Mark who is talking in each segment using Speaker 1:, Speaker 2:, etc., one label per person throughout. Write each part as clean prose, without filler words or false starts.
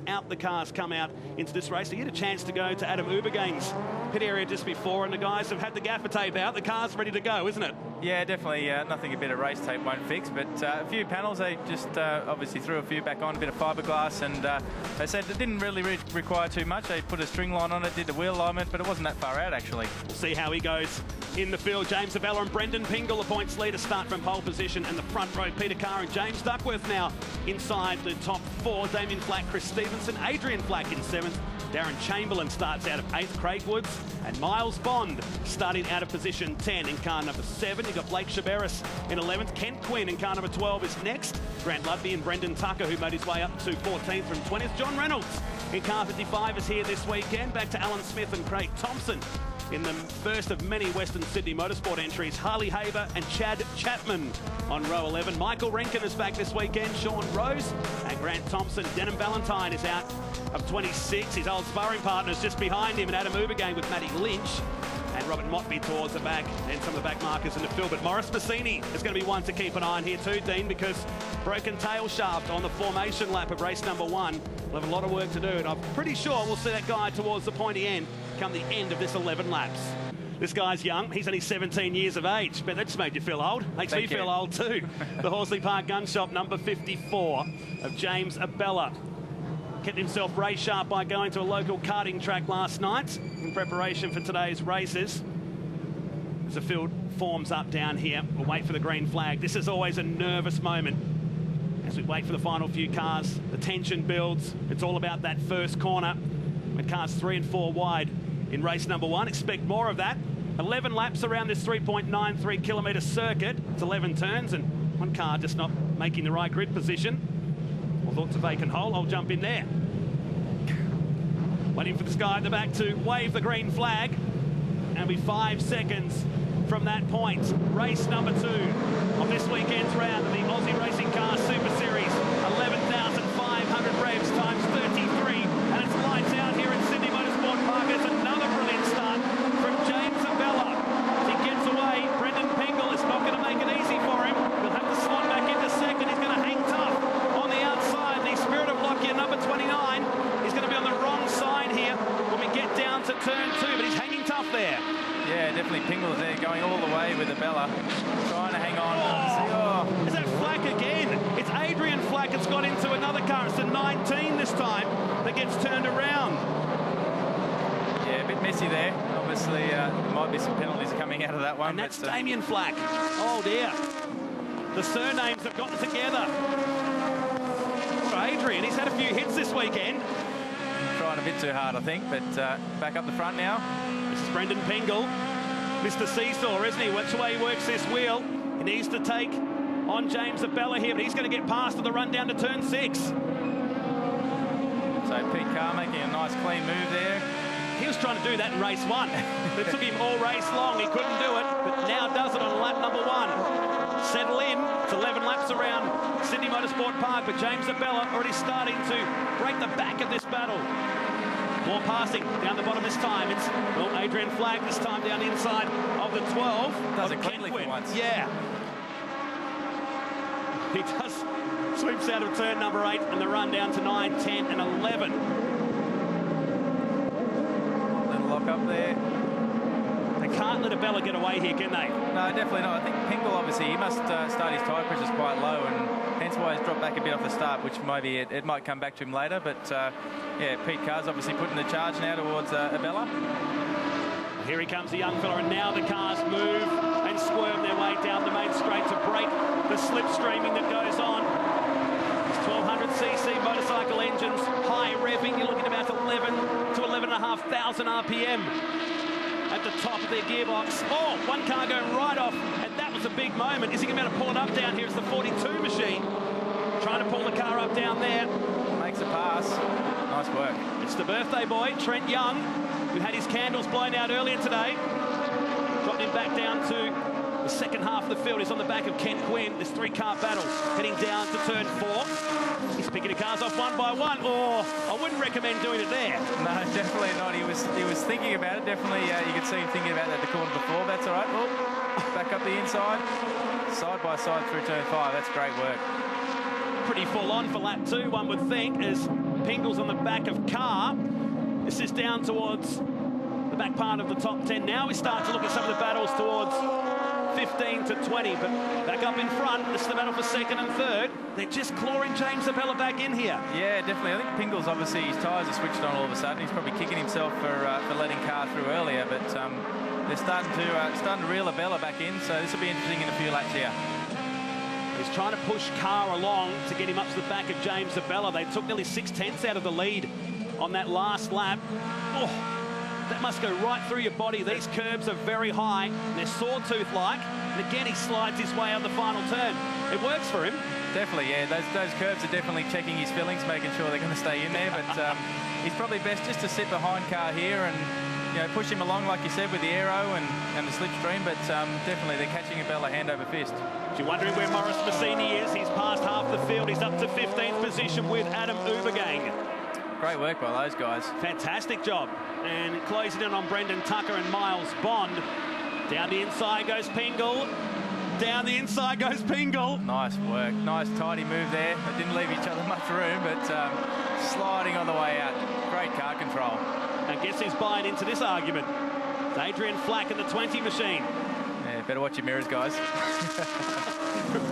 Speaker 1: out the cars come out into this race. So you get a chance to go to Adam Ubergain's pit area just before, and the guys have had the gaffer tape out. The car's ready to go, isn't it?
Speaker 2: Yeah, definitely. Nothing a bit of race tape won't fix, but a few panels, they just obviously threw a few back on, a bit of fiberglass, and they said it didn't really require too much. They put a string line on it, did the wheel alignment, but it wasn't that far out, actually.
Speaker 1: We'll see how he goes in the field. James Abella and Brendan Pingle, the points leader, start from pole position, and the front row, Peter Carr and James Duckworth now inside the top four. Damien Flack, Chris Stevenson, Adrian Flack in seventh. Darren Chamberlain starts out of 8th, Craig Woods, and Miles Bond starting out of position 10 in car number 7. You've got Blake Chaberis in 11th. Kent Quinn in car number 12 is next. Grant Ludby and Brendan Tucker, who made his way up to 14th from 20th. John Reynolds in car 55 is here this weekend. Back to Alan Smith and Craig Thompson in the first of many Western Sydney Motorsport entries. Harley Haber and Chad Chapman on row 11. Michael Renken is back this weekend. Sean Rose and Grant Thompson. Denham Valentine is out of 26. His old sparring partners just behind him, and Adam Ubergain with Matty Lynch and Robert Motby towards the back, and some of the back markers in the field. But Morris Massini is going to be one to keep an eye on here too, Dean, because broken tail shaft on the formation lap of race number 1. We'll have a lot of work to do, and I'm pretty sure we'll see that guy towards the pointy end come the end of this 11 laps. This guy's young. He's only 17 years of age, but that just made you feel old. Makes me feel old too. The Horsley Park Gun Shop, number 54 of James Abella. Kept himself race sharp by going to a local karting track last night in preparation for today's races. As the field forms up down here, we'll wait for the green flag. This is always a nervous moment. As we wait for the final few cars, the tension builds. It's all about that first corner with cars 3 and 4 wide in race number 1. Expect more of that. 11 laps around this 3.93 kilometre circuit. It's 11 turns, and one car just not making the right grid position. Thought it's a vacant hole. I'll jump in there. Waiting for this guy at the back to wave the green flag. And it'll be 5 seconds from that point. Race number 2 of this weekend's round of the Aussie Racing Car Super Series. 11,500 revs times 33. And it's lights out here in Sydney Motorsport Park. It's another brilliant start from James Abella. As he gets away, Brendan Pingle is not going to make it easy for him. He'll have to slot back into second. He's going to hang tough on the outside. The Spirit of Lockyer, number 29, is going to be on the wrong side here when we get down to turn 2, but he's hanging tough there.
Speaker 2: Yeah, definitely Pingle's there, going all the way with Abella, trying to hang on.
Speaker 1: Oh, is that Flack again? It's Adrian Flack that's got into another car. It's the 19 this time that gets turned around.
Speaker 2: Yeah, a bit messy there. Obviously, there might be some penalties coming out of that one.
Speaker 1: And that's Damien Flack. Oh, dear. The surnames have gotten together. Adrian, he's had a few hits this weekend.
Speaker 2: Trying a bit too hard, I think, but back up the front now.
Speaker 1: This is Brendan Pingle, Mr. Seesaw, isn't he? Which way he works this wheel. He needs to take on James Abella here, but he's going to get past on the run down to turn 6.
Speaker 2: So Pete Carr making a nice clean move there.
Speaker 1: He was trying to do that in race 1. It took him all race long. He couldn't do it, but now does it on lap number 1. Settle in. It's 11 laps around Sydney Motorsport Park, but James Abella already starting to break the back of this battle. More passing down the bottom this time. It's Adrian Flack this time down the inside of the 12.
Speaker 2: Does it cleanly for once.
Speaker 1: Yeah. He does. Sweeps out of turn number 8 and the run down to 9, 10 and 11.
Speaker 2: Little lock up there.
Speaker 1: They can't let Abella get away here, can they?
Speaker 2: No, definitely not. I think Pingle, obviously, he must start his tyre pressures quite low, and hence why he's dropped back a bit off the start, which maybe it might come back to him later. But, yeah, Pete Carr's obviously putting the charge now towards Abella.
Speaker 1: Here he comes, the young fella, and now the cars move and squirm their way down the main straight to break the slipstreaming that goes on. It's 1200cc motorcycle engines, high revving. You're looking at about 11 to 11,500 RPM. At the top of their gearbox. Oh, one car going right off, and that was a big moment. Is he going to be able to pull it up down here? It's the 42 machine. Trying to pull the car up down there.
Speaker 2: Makes a pass. Nice work.
Speaker 1: It's the birthday boy, Trent Young, who had his candles blown out earlier today. Dropped him back down to the second half of the field. He's on the back of Kent Quinn. This 3-car battle heading down to turn 4. He's picking the cars off one by one. Oh, I wouldn't recommend doing it there.
Speaker 2: No, definitely not. He was thinking about it. Definitely, you could see him thinking about that at the corner before. That's all right. Oh, back up the inside. Side by side through turn 5. That's great work.
Speaker 1: pretty full on for lap 2, one would think, as Pingle's on the back of Carr. This is down towards the back part of the top 10. Now we start to look at some of the battles towards 15 to 20, but back up in front, this is the battle for second and third. They're just clawing James Abella back in here.
Speaker 2: Yeah, definitely. I think Pingle's obviously, his tyres are switched on all of a sudden. He's probably kicking himself for letting Carr through earlier, but they're starting to reel Abella back in, so this will be interesting in a few laps here.
Speaker 1: He's trying to push Carr along to get him up to the back of James Abella. They took nearly 6/10 out of the lead on that last lap. Oh, that must go right through your body. These curbs are very high. They're sawtooth-like. And again, he slides his way on the final turn. It works for him.
Speaker 2: Definitely, yeah. Those curbs are definitely checking his fillings, making sure they're going to stay in there. But he's probably best just to sit behind Carr here and, you know, push him along, like you said, with the aero and the slipstream. But definitely, they're catching Abella hand over fist.
Speaker 1: If you're wondering where Maurice Massini is, he's past half the field. He's up to 15th position with Adam Ubergang.
Speaker 2: Great work by those guys.
Speaker 1: Fantastic job. And closing in on Brendan Tucker and Miles Bond. Down the inside goes Pingle. Down the inside goes Pingle.
Speaker 2: Nice work. Nice tidy move there. They didn't leave each other much room, but sliding on the way out. Great car control.
Speaker 1: And guess who's buying into this argument? It's Adrian Flack in the 20 machine.
Speaker 2: Yeah, better watch your mirrors, guys.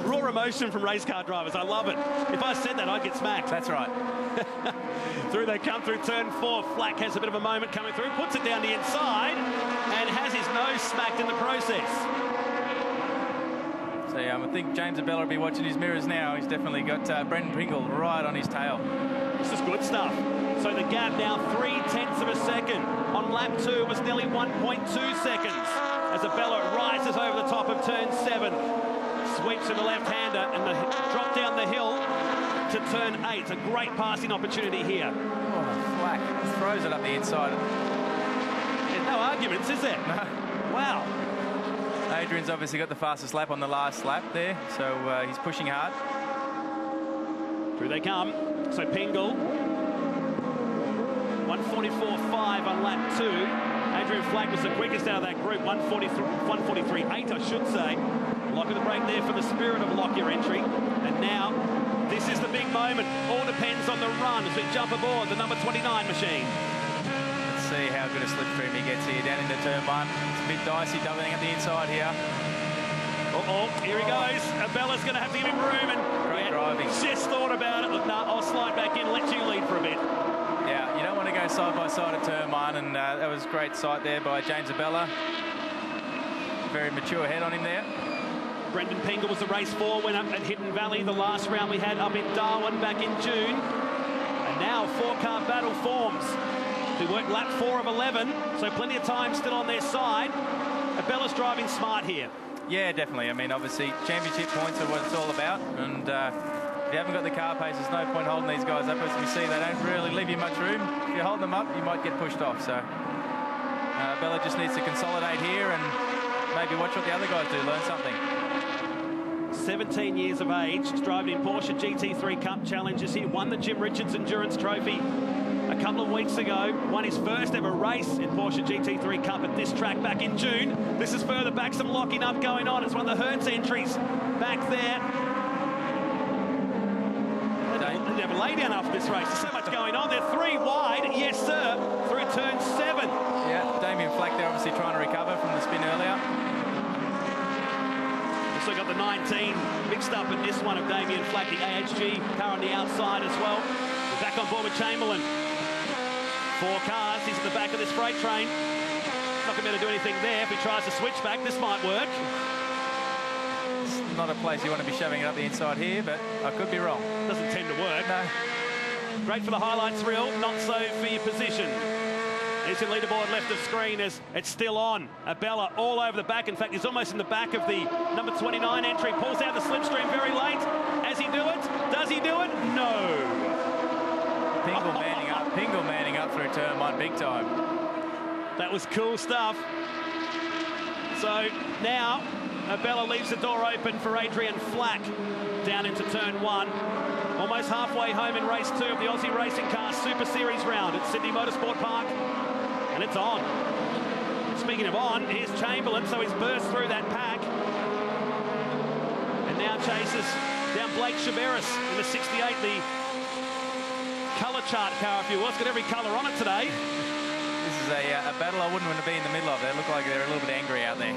Speaker 1: Raw emotion from race car drivers. I love it. If I said that, I'd get smacked.
Speaker 2: That's right.
Speaker 1: Through they come through turn 4. Flack has a bit of a moment coming through, puts it down the inside, and has his nose smacked in the process.
Speaker 2: So yeah, I think James Abella will be watching his mirrors now. He's definitely got Brendan Pingle right on his tail.
Speaker 1: This is good stuff. So the gap now 0.3 of a second. On lap 2, it was nearly 1.2 seconds as Abella rises over the top of turn 7. Sweeps to the left-hander and the drop down the hill to turn 8. A great passing opportunity here.
Speaker 2: Oh, Flack throws it up the inside.
Speaker 1: There's no arguments, is there?
Speaker 2: No.
Speaker 1: Wow.
Speaker 2: Adrian's obviously got the fastest lap on the last lap there, so he's pushing hard.
Speaker 1: Through they come. So Pingle, 1:44.5 on lap 2. Adrian Flack was the quickest out of that group, 1:43.8, I should say. Lock of the break there for the spirit of lock your entry. And now, this is the big moment. All depends on the run as we jump aboard the number 29 machine.
Speaker 2: Let's see how good a slipstream he gets here down into turn 1. It's a bit dicey doubling at the inside here.
Speaker 1: Uh-oh, here he goes. Abella's going to have to give him room. And
Speaker 2: great driving.
Speaker 1: Just thought about it. Look, no, I'll slide back in, let you lead for a bit.
Speaker 2: Yeah, you don't want to go side by side at turn 1, and that was a great sight there by James Abella. Very mature head on him there.
Speaker 1: Brendan Pingle was the race 4 winner at Hidden Valley, the last round we had up in Darwin back in June. And now 4-car battle forms. They worked lap 4 of 11, so plenty of time still on their side. Abella's driving smart here.
Speaker 2: Yeah, definitely. I mean, obviously, championship points are what it's all about. And if you haven't got the car pace, there's no point holding these guys up. As we see, they don't really leave you much room. If you hold them up, you might get pushed off. So Abella just needs to consolidate here and maybe watch what the other guys do, learn something.
Speaker 1: 17 years of age, he's driving in Porsche GT3 Cup Challenges here, won the Jim Richards Endurance Trophy a couple of weeks ago, won his first ever race in Porsche GT3 Cup at this track back in June. This is further back, some locking up going on. It's one of the Hertz entries back there. They didn't have a lay down after this race. There's so much going on. They're 3 wide, yes sir, through turn 7.
Speaker 2: Yeah, Damien Flack, they're obviously trying to recover from the spin earlier.
Speaker 1: Also got the 19 mixed up in this one of Damien Flack, the AHG car on the outside as well. We're back on board with Chamberlain. 4 cars, he's at the back of this freight train. Not going to be able to do anything there. If he tries to switch back, this might work.
Speaker 2: It's not a place you want to be shoving it up the inside here, but I could be wrong.
Speaker 1: Doesn't tend to work.
Speaker 2: No.
Speaker 1: Great for the highlights reel, not so for your position. Here's the leaderboard left of screen as it's still on. Abella all over the back. In fact, he's almost in the back of the number 29 entry. Pulls out the slipstream very late. Has he do it? Does he do it? No.
Speaker 2: Pingle manning up. Pingle manning up through turn 1 big time.
Speaker 1: That was cool stuff. So now Abella leaves the door open for Adrian Flack down into turn 1. Almost halfway home in race 2 of the Aussie Racing Car Super Series round at Sydney Motorsport Park. And it's on. Speaking of on, here's Chamberlain, so he's burst through that pack. And now chases down from Blake Chaveris in the 68, the colour chart car, if you will. It's got every colour on it today.
Speaker 2: This is a battle I wouldn't want to be in the middle of. They look like they're a little bit angry out there.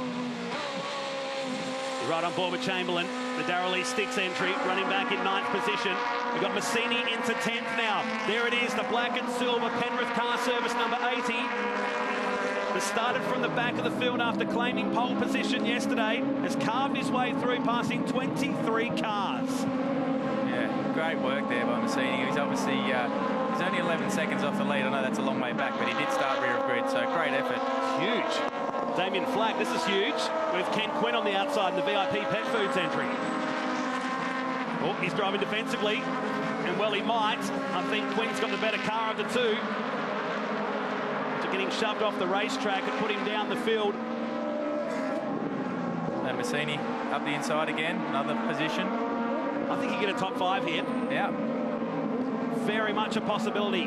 Speaker 1: You're right on board with Chamberlain. The Darrell East Sticks entry, running back in 9th position. We've got Massini into 10th now. There it is, the black and silver Penrith car service number 80. Has started from the back of the field after claiming pole position yesterday. Has carved his way through, passing 23 cars.
Speaker 2: Yeah, great work there by Massini. He's obviously, he's only 11 seconds off the lead. I know that's a long way back, but he did start rear of grid, so great effort.
Speaker 1: Huge. Damien Flack, this is huge, with Ken Quinn on the outside in the VIP Pet Foods entry. Oh, he's driving defensively, and well, he might. I think Quinn's got the better car of the two. So getting shoved off the racetrack and put him down the field.
Speaker 2: And Massini up the inside again, another position.
Speaker 1: I think he get a top 5 here.
Speaker 2: Yeah.
Speaker 1: Very much a possibility.